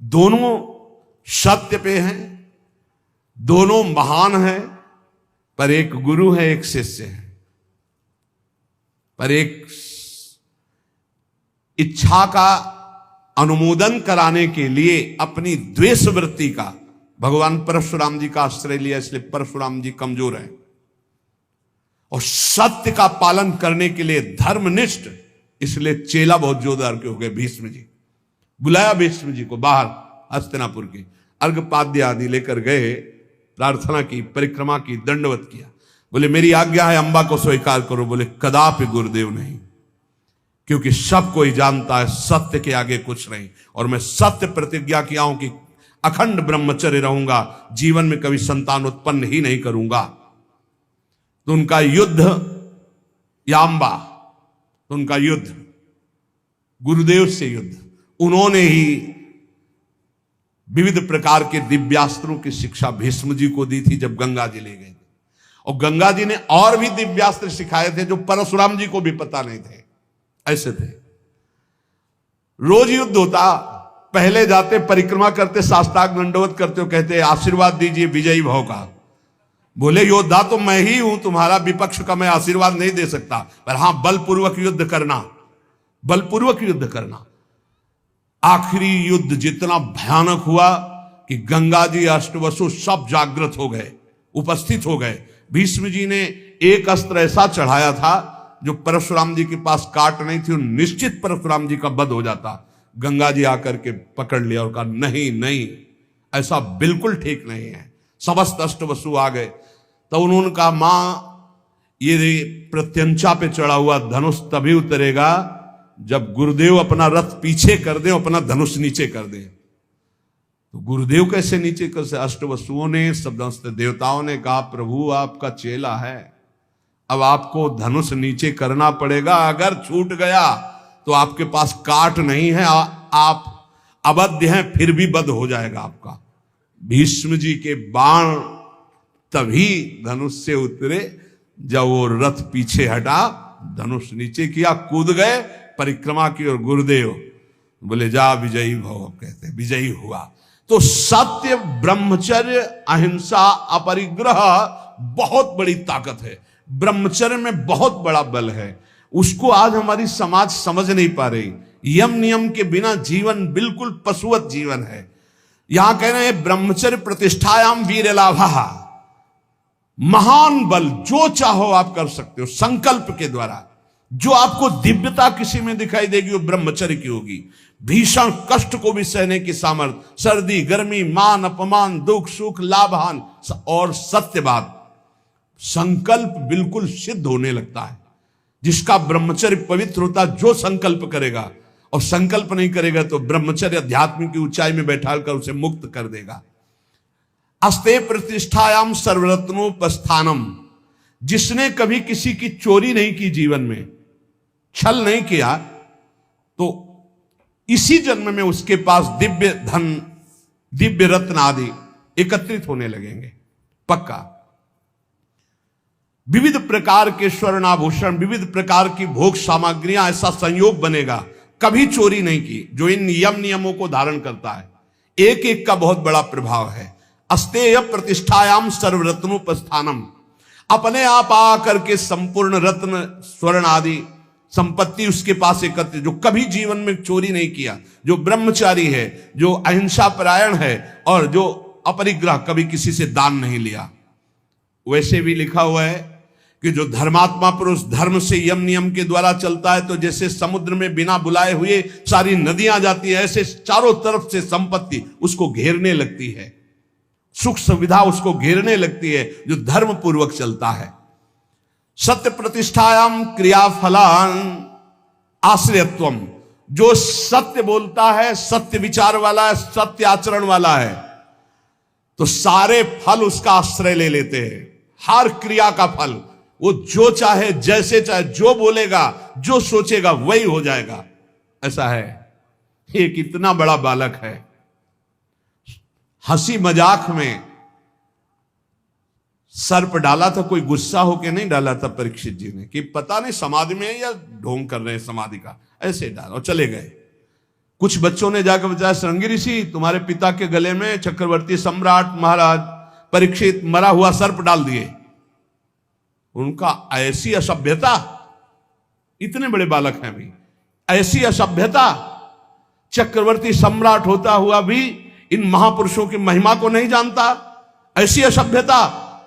A: दोनों सत्य पे हैं, दोनों महान हैं, पर एक गुरु है एक शिष्य है। पर एक इच्छा का अनुमोदन कराने के लिए अपनी द्वेष वृत्ति का भगवान परशुराम जी का आश्रय लिया, इसलिए परशुराम जी कमजोर हैं। और सत्य का पालन करने के लिए धर्मनिष्ठ इसलिए चेला बहुत जोरदार के हो गए भीष्म जी। बुलाया भीष्म जी को बाहर हस्तिनापुर के, अर्घपाद्य आदि लेकर गए, प्रार्थना की, परिक्रमा की, दंडवत किया। बोले मेरी आज्ञा है अंबा को स्वीकार करो। बोले कदापि गुरुदेव नहीं, क्योंकि सब कोई जानता है सत्य के आगे कुछ नहीं, और मैं सत्य प्रतिज्ञा किया हूं कि अखंड ब्रह्मचर्य रहूंगा, जीवन में कभी संतान उत्पन्न ही नहीं करूंगा। तो उनका युद्ध या अंबा, तो उनका युद्ध गुरुदेव से युद्ध, उन्होंने ही विविध प्रकार के दिव्यास्त्रों की शिक्षा भीष्म जी को दी थी जब गंगा जी ले गए थे। और गंगा जी ने और भी दिव्यास्त्र सिखाए थे जो परशुराम जी को भी पता नहीं थे। ऐसे थे, रोज युद्ध होता, पहले जाते, परिक्रमा करते, साष्टांग दंडवत करते हो, कहते आशीर्वाद दीजिए विजयी भव का। बोले योद्धा तो मैं ही हूं, तुम्हारा विपक्ष का मैं आशीर्वाद नहीं दे सकता, पर हां बलपूर्वक युद्ध करना, बलपूर्वक युद्ध करना। आखिरी युद्ध जितना भयानक हुआ कि गंगा जी, अष्टवसु सब जागृत हो गए, उपस्थित हो गए। भीष्म जी ने एक अस्त्र ऐसा चढ़ाया था जो परशुराम जी के पास काट नहीं थी, निश्चित परशुराम जी का वध हो जाता। गंगा जी आकर के पकड़ लिया और कहा नहीं नहीं, ऐसा बिल्कुल ठीक नहीं है। समस्त अष्टवसु आ गए। तो उन्होंने कहा मां, ये प्रत्यंचा पे चढ़ा हुआ धनुष तभी उतरेगा जब गुरुदेव अपना रथ पीछे कर दे, अपना धनुष नीचे कर दे। तो गुरुदेव कैसे नीचे कर से? अष्टवसुओं ने, समस्त देवताओं ने कहा प्रभु आपका चेला है, अब आपको धनुष नीचे करना पड़ेगा, अगर छूट गया तो आपके पास काट नहीं है, आप अबद्ध हैं, फिर भी बध हो जाएगा आपका। भीष्म जी के बाण तभी धनुष से उतरे जब वो रथ पीछे हटा, धनुष नीचे किया, कूद गए, परिक्रमा की, और गुरुदेव बोले जा विजयी भव, कहते विजयी हुआ। तो सत्य, ब्रह्मचर्य, अहिंसा, अपरिग्रह बहुत बड़ी ताकत है। ब्रह्मचर्य में बहुत बड़ा बल है, उसको आज हमारी समाज समझ नहीं पा रही। यम नियम के बिना जीवन बिल्कुल पशुवत जीवन है। यहां कह रहे हैं ब्रह्मचर्य प्रतिष्ठायाम वीर लाभा, महान बल, जो चाहो आप कर सकते हो संकल्प के द्वारा। जो आपको दिव्यता किसी में दिखाई देगी वो ब्रह्मचर्य की होगी। भीषण कष्ट को भी सहने की सामर्थ्य, सर्दी गर्मी, मान अपमान, दुख सुख, लाभ हानि और सत्यवाद, संकल्प बिल्कुल सिद्ध होने लगता है। जिसका ब्रह्मचर्य पवित्र होता, जो संकल्प करेगा, और संकल्प नहीं करेगा तो ब्रह्मचर्य अध्यात्म की ऊंचाई में बैठाकर उसे मुक्त कर देगा। अस्ते प्रतिष्ठायाम सर्वरत्नोपस्थानम, जिसने कभी किसी की चोरी नहीं की, जीवन में छल नहीं किया, तो इसी जन्म में उसके पास दिव्य धन, दिव्य रत्न आदि एकत्रित होने लगेंगे, पक्का। विविध प्रकार के स्वर्णाभूषण, विविध प्रकार की भोग सामग्रियां, ऐसा संयोग बनेगा। कभी चोरी नहीं की, जो इन नियमों को धारण करता है। एक एक का बहुत बड़ा प्रभाव है। अस्तेय प्रतिष्ठायाम सर्वरत्नोपस्थानम, अपने आप आकर के संपूर्ण रत्न, स्वर्ण आदि संपत्ति उसके पास एकत्र, जो कभी जीवन में चोरी नहीं किया, जो ब्रह्मचारी है, जो अहिंसा परायण है, और जो अपरिग्रह, कभी किसी से दान नहीं लिया। वैसे भी लिखा हुआ है कि जो धर्मात्मा पुरुष धर्म से यम नियम के द्वारा चलता है, तो जैसे समुद्र में बिना बुलाए हुए सारी नदियां जाती है, ऐसे चारों तरफ से संपत्ति उसको घेरने लगती है, सुख सुविधा उसको घेरने लगती है, जो धर्म पूर्वक चलता है। सत्य प्रतिष्ठायाम क्रियाफलान आश्रयत्वम, जो सत्य बोलता है, सत्य विचार वाला है, सत्य आचरण वाला है, तो सारे फल उसका आश्रय ले लेते हैं। हर क्रिया का फल वो जो चाहे, जैसे चाहे, जो बोलेगा, जो सोचेगा वही हो जाएगा। ऐसा है। एक इतना बड़ा बालक है, हंसी मजाक में सर्प डाला था, कोई गुस्सा होके नहीं डाला था परीक्षित जी ने, कि पता नहीं समाधि में है या ढोंग कर रहे हैं समाधि का, ऐसे डाला और चले गए। कुछ बच्चों ने जाकर बताया, श्रृंगी ऋषि तुम्हारे पिता के गले में चक्रवर्ती सम्राट महाराज परीक्षित मरा हुआ सर्प डाल दिए। उनका ऐसी असभ्यता, इतने बड़े बालक हैं अभी, ऐसी असभ्यता, चक्रवर्ती सम्राट होता हुआ भी इन महापुरुषों की महिमा को नहीं जानता, ऐसी असभ्यता।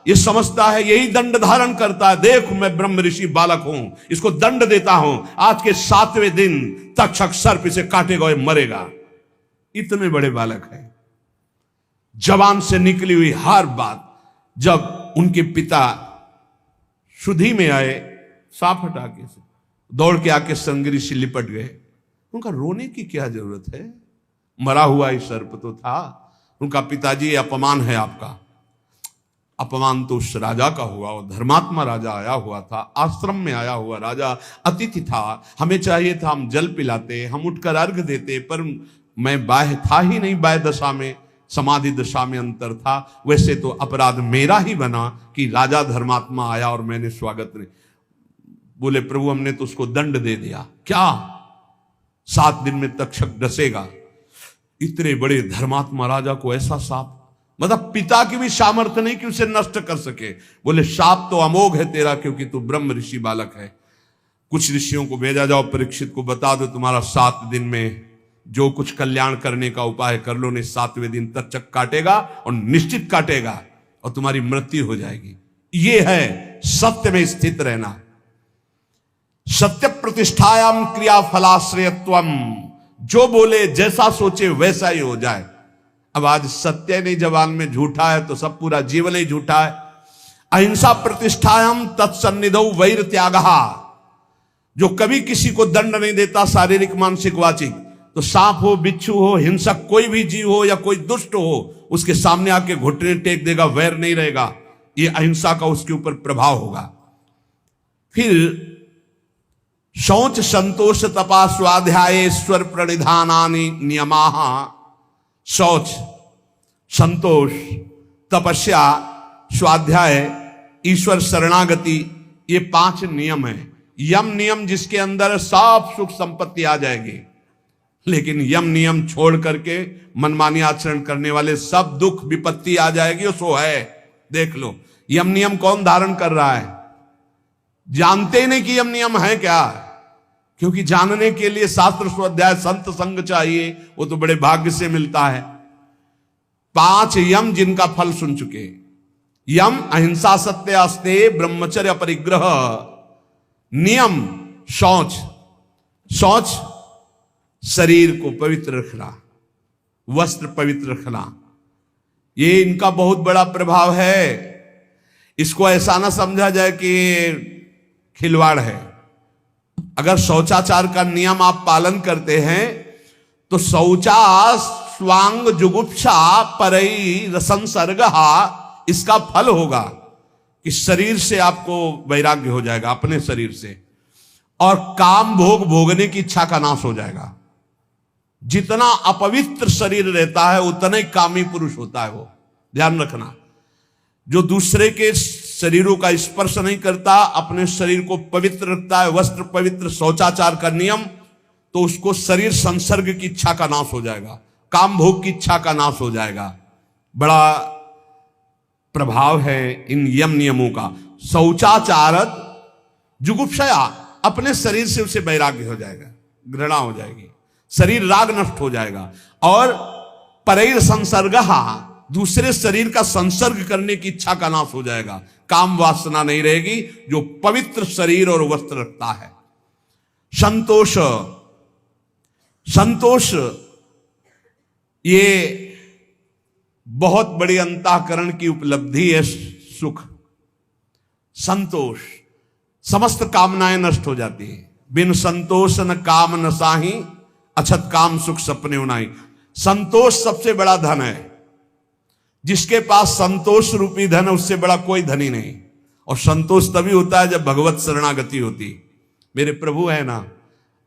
A: ये समझता है यही दंड धारण करता है, देख मैं ब्रह्म ऋषि बालक हूं, इसको दंड देता हूं, आज के 7वें दिन तक्षक सर्प इसे काटेगा और मरेगा। इतने बड़े बालक है। जबान से निकली हुई हर बात, जब उनके पिता शुद्धि में आए, सांप हटा के से दौड़ के आके संगरी से लिपट गए। उनका रोने की क्या जरूरत है, मरा हुआ ही सर्प तो था। उनका पिताजी, अपमान है आपका। अपमान तो उस राजा का हुआ, वो धर्मात्मा राजा आया हुआ था, आश्रम में आया हुआ राजा अतिथि था। हमें चाहिए था हम जल पिलाते, हम उठकर अर्घ देते, पर मैं बाह्य था ही नहीं, बाह्य दशा में, समाधि दशा में अंतर था। वैसे तो अपराध मेरा ही बना कि राजा धर्मात्मा आया और मैंने स्वागत नहीं। बोले प्रभु हमने तो उसको दंड दे दिया। क्या 7 दिन में तक्षक डसेगा? इतने बड़े धर्मात्मा राजा को ऐसा साप, मतलब पिता की भी सामर्थ्य नहीं कि उसे नष्ट कर सके। बोले शाप तो अमोघ है तेरा, क्योंकि तू ब्रह्म ऋषि बालक है। कुछ ऋषियों को भेजा, जाओ परीक्षित को बता दो तुम्हारा 7 दिन में जो कुछ कल्याण करने का उपाय कर लो, नहीं 7वें दिन तक्षक काटेगा और निश्चित काटेगा और तुम्हारी मृत्यु हो जाएगी। ये है सत्य में स्थित रहना। सत्य प्रतिष्ठायाम क्रिया फलाश्रयत्वम, जो बोले जैसा सोचे वैसा ही हो जाए। अब आज सत्य नहीं जबान में झूठा है तो सब पूरा जीवन ही झूठा है। अहिंसा प्रतिष्ठायाम तत्सन्निधौ वैर त्यागः, जो कभी किसी को दंड नहीं देता शारीरिक मानसिक वाचिक, तो सांप हो, बिच्छू हो, हिंसक कोई भी जीव हो या कोई दुष्ट हो, उसके सामने आके घुटने टेक देगा, वैर नहीं रहेगा। ये अहिंसा का उसके ऊपर प्रभाव होगा। फिर शौच संतोष तपा स्वाध्याय ईश्वर प्रणिधानानि नियमाः, शौच, संतोष, तपस्या, स्वाध्याय, ईश्वर शरणागति, ये 5 नियम है। यम नियम जिसके अंदर सब सुख संपत्ति आ जाएगी, लेकिन यम नियम छोड़ करके मनमानी आचरण करने वाले सब दुख विपत्ति आ जाएगी। सो है, देख लो यम नियम कौन धारण कर रहा है? जानते ही नहीं कि यम नियम है क्या, क्योंकि जानने के लिए शास्त्र स्वाध्याय संत संग चाहिए, वो तो बड़े भाग्य से मिलता है। 5 यम जिनका फल सुन चुके। यम अहिंसा सत्य अस्ते ब्रह्मचर्य परिग्रह, नियम शौच, शौच शरीर को पवित्र रखना, वस्त्र पवित्र रखना, ये इनका बहुत बड़ा प्रभाव है। इसको ऐसा ना समझा जाए कि खिलवाड़ है। अगर शौचाचार का नियम आप पालन करते हैं तो शौचा स्वांग जुगुप्सा परई रसंसर्ग, इसका फल होगा कि शरीर से आपको वैराग्य हो जाएगा, अपने शरीर से, और काम भोग भोगने की इच्छा का नाश हो जाएगा। जितना अपवित्र शरीर रहता है उतना ही कामी पुरुष होता है वो, ध्यान रखना। जो दूसरे के शरीरों का स्पर्श नहीं करता, अपने शरीर को पवित्र रखता है, वस्त्र पवित्र, शौचाचार का नियम, तो उसको शरीर संसर्ग की इच्छा का नाश हो जाएगा, काम भोग की इच्छा का नाश हो जाएगा। बड़ा प्रभाव है इन यम नियमों का। शौचाचारत जुगुप्सया, अपने शरीर से उसे वैराग्य हो जाएगा, घृणा हो जाएगी, शरीर राग नष्ट हो जाएगा। और परैर संसर्गः, दूसरे शरीर का संसर्ग करने की इच्छा का नाश हो जाएगा, काम वासना नहीं रहेगी, जो पवित्र शरीर और वस्त्र रखता है। संतोष, संतोष ये बहुत बड़ी अंतःकरण की उपलब्धि है। सुख, संतोष, समस्त कामनाएं नष्ट हो जाती है। बिन संतोष न काम न साही, अछत काम सुख सपने उनाई। संतोष सबसे बड़ा धन है। जिसके पास संतोष रूपी धन है उससे बड़ा कोई धनी नहीं। और संतोष तभी होता है जब भगवत शरणागति होती। मेरे प्रभु है ना,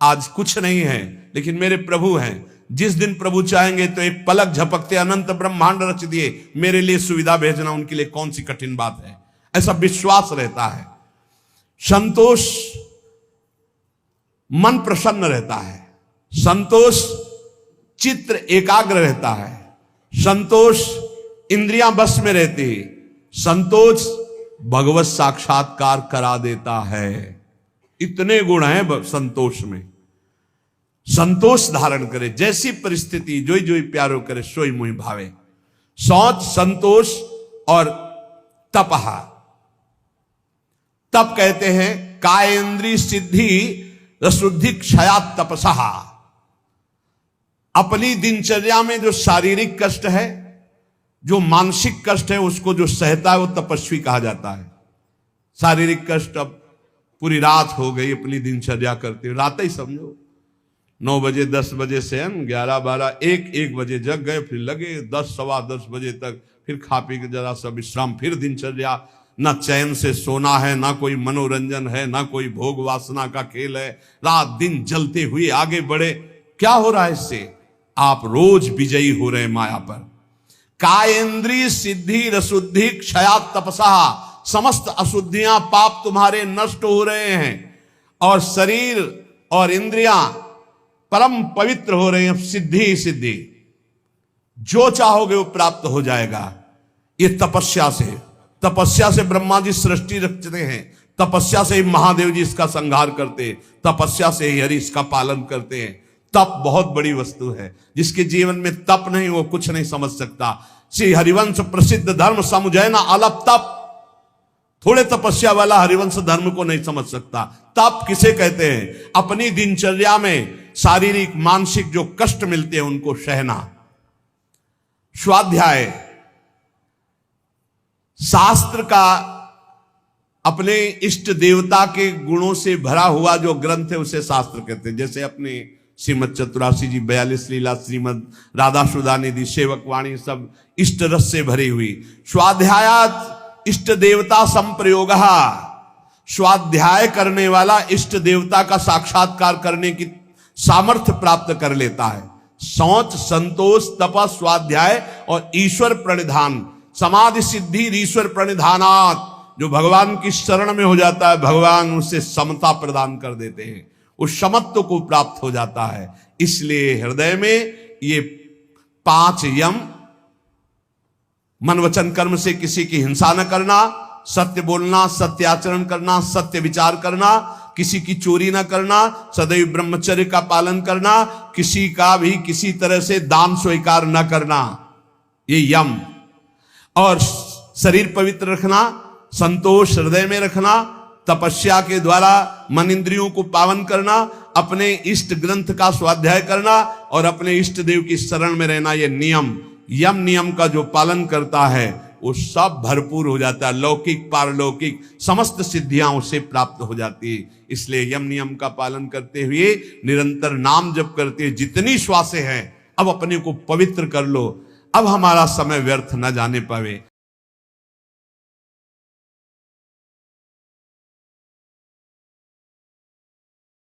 A: आज कुछ नहीं है लेकिन मेरे प्रभु हैं। जिस दिन प्रभु चाहेंगे तो एक पलक झपकते अनंत ब्रह्मांड रच दिए, मेरे लिए सुविधा भेजना उनके लिए कौन सी कठिन बात है, ऐसा विश्वास रहता है। संतोष, मन प्रसन्न रहता है। संतोष, चित्त एकाग्र रहता है। संतोष, इंद्रियां बस में रहती है। संतोष, भगवत साक्षात्कार करा देता है। इतने गुण हैं संतोष में। संतोष धारण करे, जैसी परिस्थिति जोई जोई प्यारो करे, सोई मुहि भावे। शौच, संतोष और तपहा। तप कहते हैं कायेंद्रीय सिद्धि रसुद्धि क्षयात तपसहा। अपनी दिनचर्या में जो शारीरिक कष्ट है, जो मानसिक कष्ट है, उसको जो सहता है वो तपस्वी कहा जाता है। शारीरिक कष्ट, अब पूरी रात हो गई अपनी दिनचर्या करते हुए, रात ही समझो 9 बजे 10 बजे से हम 11 12 1 बजे जग गए, फिर लगे 10 सवा 10 बजे तक, फिर खा पी के जरा सा विश्राम, फिर दिनचर्या। ना चैन से सोना है, ना कोई मनोरंजन है, ना कोई भोग वासना का खेल है। रात दिन जलते हुए आगे बढ़े। क्या हो रहा है इससे? आप रोज विजयी हो रहे हैं माया पर। कायेंद्रीय सिद्धि रसुद्धि क्षयात तपसा। समस्त अशुद्धियां पाप तुम्हारे नष्ट हो रहे हैं और शरीर और इंद्रियां परम पवित्र हो रहे हैं। सिद्धि सिद्धि, जो चाहोगे वो प्राप्त हो जाएगा। ये तपस्या से, तपस्या से ब्रह्मा जी सृष्टि रचते हैं, तपस्या से ही महादेव जी इसका संहार करते हैं, तपस्या से ही हरि इसका पालन करते हैं। तप बहुत बड़ी वस्तु है। जिसके जीवन में तप नहीं, वो कुछ नहीं समझ सकता। श्री हरिवंश प्रसिद्ध धर्म समुझैना अलप तप। थोड़े तपस्या वाला हरिवंश धर्म को नहीं समझ सकता। तप किसे कहते हैं? अपनी दिनचर्या में शारीरिक मानसिक जो कष्ट मिलते हैं उनको सहना। स्वाध्याय, शास्त्र का अपने इष्ट देवता के गुणों से भरा हुआ जो ग्रंथ है उसे शास्त्र कहते हैं। जैसे अपने श्रीमद चतुरासी जी 42 लीला, श्रीमद राधा सुधा निधि, सेवक वाणी, सब इष्ट रस से भरी हुई। स्वाध्यायात इष्ट देवता संप्रयोग। स्वाध्याय करने वाला इष्ट देवता का साक्षात्कार करने की सामर्थ्य प्राप्त कर लेता है। शौच, संतोष, तपस, स्वाध्याय और ईश्वर प्रणिधान, समाधि सिद्धि ईश्वर प्रणिधानात। जो भगवान की शरण में हो जाता है, भगवान उसे समता प्रदान कर देते हैं, उस समत्व को प्राप्त हो जाता है। इसलिए हृदय में ये 5 यम, मन वचन कर्म से किसी की हिंसा न करना, सत्य बोलना, सत्य आचरण करना, सत्य विचार करना, किसी की चोरी न करना, सदैव ब्रह्मचर्य का पालन करना, किसी का भी किसी तरह से दान स्वीकार न करना, ये यम। और शरीर पवित्र रखना, संतोष हृदय में रखना, तपस्या के द्वारा मन इंद्रियों को पावन करना, अपने इष्ट ग्रंथ का स्वाध्याय करना और अपने इष्ट देव की शरण में रहना, ये नियम। यम नियम का जो पालन करता है वो सब भरपूर हो जाता है। लौकिक पारलौकिक समस्त सिद्धियां उसे प्राप्त हो जाती है। इसलिए यम नियम का पालन करते हुए निरंतर नाम जप करते हुए जितनी श्वासें हैं, अब अपने को पवित्र कर लो। अब हमारा समय व्यर्थ न जाने पावे।